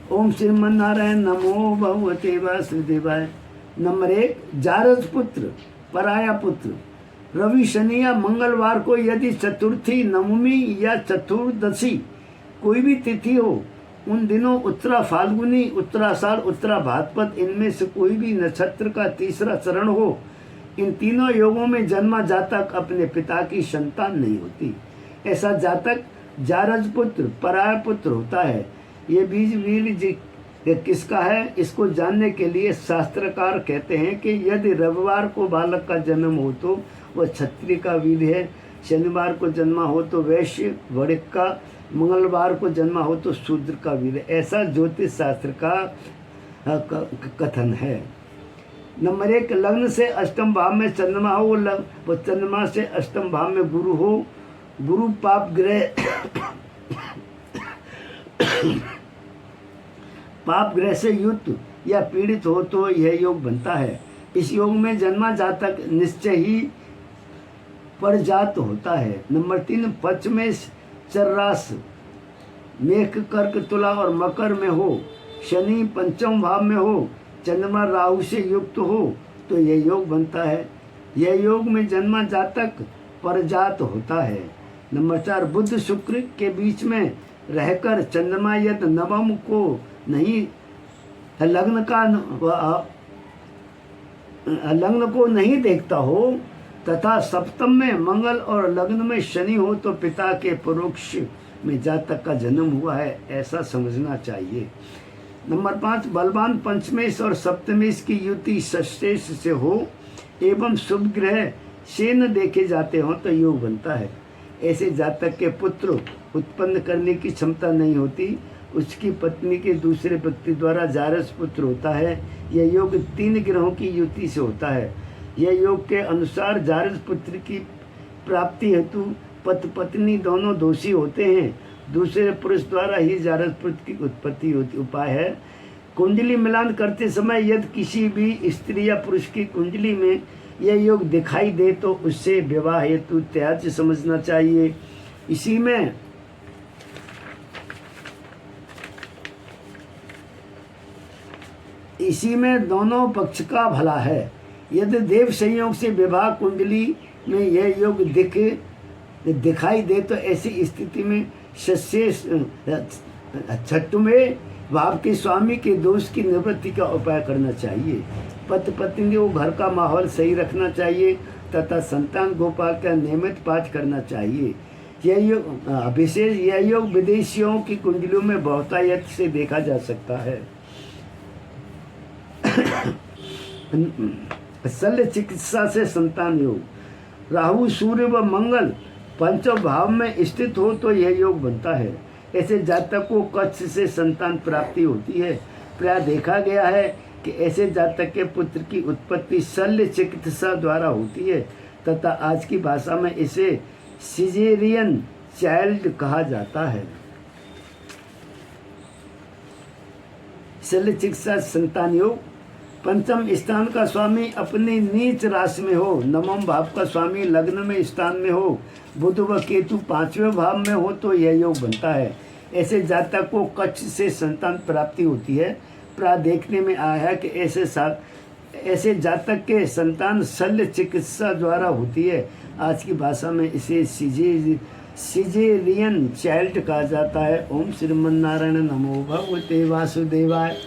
ओम श्रीमन्नारायण नमो भगवते वासुदेवाय। Number 1, George पुत्र, पराया पुत्र। रवि, शनि या मंगलवार को यदि चतुर्थी, नवमी या चतुर्दशी कोई भी तिथि हो, उन दिनों उत्तरा फाल्गुनी, उत्तराषाढ़, उत्तरा भाद्रपद इनमें से कोई भी नक्षत्र का तीसरा चरण हो, इन तीनों योगों में जन्मा जातक अपने पिता की संतान नहीं होती। ऐसा जातक जारज पुत्र, पराया पुत्र होता है। ये बीज वीर जी किसका है, इसको जानने के लिए शास्त्रकार कहते हैं कि यदि रविवार को बालक का जन्म हो तो वह क्षत्रिय का वीर है, शनिवार को जन्मा हो तो वैश्य वणिक का, मंगलवार को जन्मा हो तो शूद्र का वीर है। ऐसा ज्योतिष शास्त्र का कथन है। नंबर 1, लग्न से अष्टम भाव में चंद्रमा हो, वो चंद्रमा से अष्टम भाव में गुरु हो, गुरु पाप ग्रह से युक्त या पीड़ित हो तो यह योग बनता है। इस योग में जन्मा जातक निश्चय ही परजात होता है। नंबर 3, पक्ष में चर्रास, मेघ, कर्क, तुला और मकर में हो, शनि पंचम भाव में हो, चंद्रमा राहु से युक्त हो तो यह योग बनता है। यह योग में जन्मा जातक परजात होता है। नंबर 4, बुध शुक्र के बीच में रहकर चंद्रमा यदि नवम को नहीं, लग्न को नहीं देखता हो तथा सप्तम में मंगल और लग्न में शनि हो तो पिता के परोक्ष में जातक का जन्म हुआ है, ऐसा समझना चाहिए। नंबर 5, बलवान पंचमेश और सप्तमेश की युति षष्ठेश से हो एवं शुभ ग्रह से न देखे जाते हो तो योग बनता है। ऐसे जातक के पुत्र उत्पन्न करने की क्षमता नहीं होती, उसकी पत्नी के दूसरे व्यक्ति द्वारा जारस पुत्र होता है। यह योग 3 ग्रहों की युति से होता है। यह योग के अनुसार जारस पुत्र की प्राप्ति हेतु पति पत्नी दोनों दोषी होते हैं। दूसरे पुरुष द्वारा ही जारस पुत्र की उत्पत्ति होती। उपाय है, कुंडली मिलान करते समय यदि किसी भी स्त्री या पुरुष की कुंडली में यह योग दिखाई दे तो उससे विवाह हेतु त्याज्य समझना चाहिए। इसी में दोनों पक्ष का भला है। यदि देव संयोग से विवाह कुंडली में यह योग दिखाई दे तो ऐसी स्थिति में छठवें भाव के स्वामी के दोष की निवृत्ति का उपाय करना चाहिए। पति पत्नी को घर का माहौल सही रखना चाहिए तथा संतान गोपाल का नियमित पाठ करना चाहिए। यह योग विदेशियों की कुंडलियों में बहुतायत से देखा जा सकता है। शल्य चिकित्सा से संतान योग, राहु, सूर्य व मंगल पंचम भाव में स्थित हो तो यह योग बनता है। ऐसे जातक को कच्छ से संतान प्राप्ति होती है। प्राय देखा गया है कि ऐसे जातक के पुत्र की उत्पत्ति शल्य चिकित्सा द्वारा होती है तथा आज की भाषा में इसे सिजेरियन चाइल्ड कहा जाता है। शल्य चिकित्सा संतान योग, पंचम स्थान का स्वामी अपनी नीच राशि में हो, नवम भाव का स्वामी लग्न में स्थान में हो, बुध व केतु 5वें भाव में हो तो यह योग बनता है। ऐसे जातक को कच्छ से संतान प्राप्ति होती है। प्राय देखने में आया है कि ऐसे जातक के संतान शल्य चिकित्सा द्वारा होती है। आज की भाषा में इसे सिजेरियन चाइल्ड कहा जाता है। ओम श्रीमन्नारायण नमो भगवते वासुदेवाय।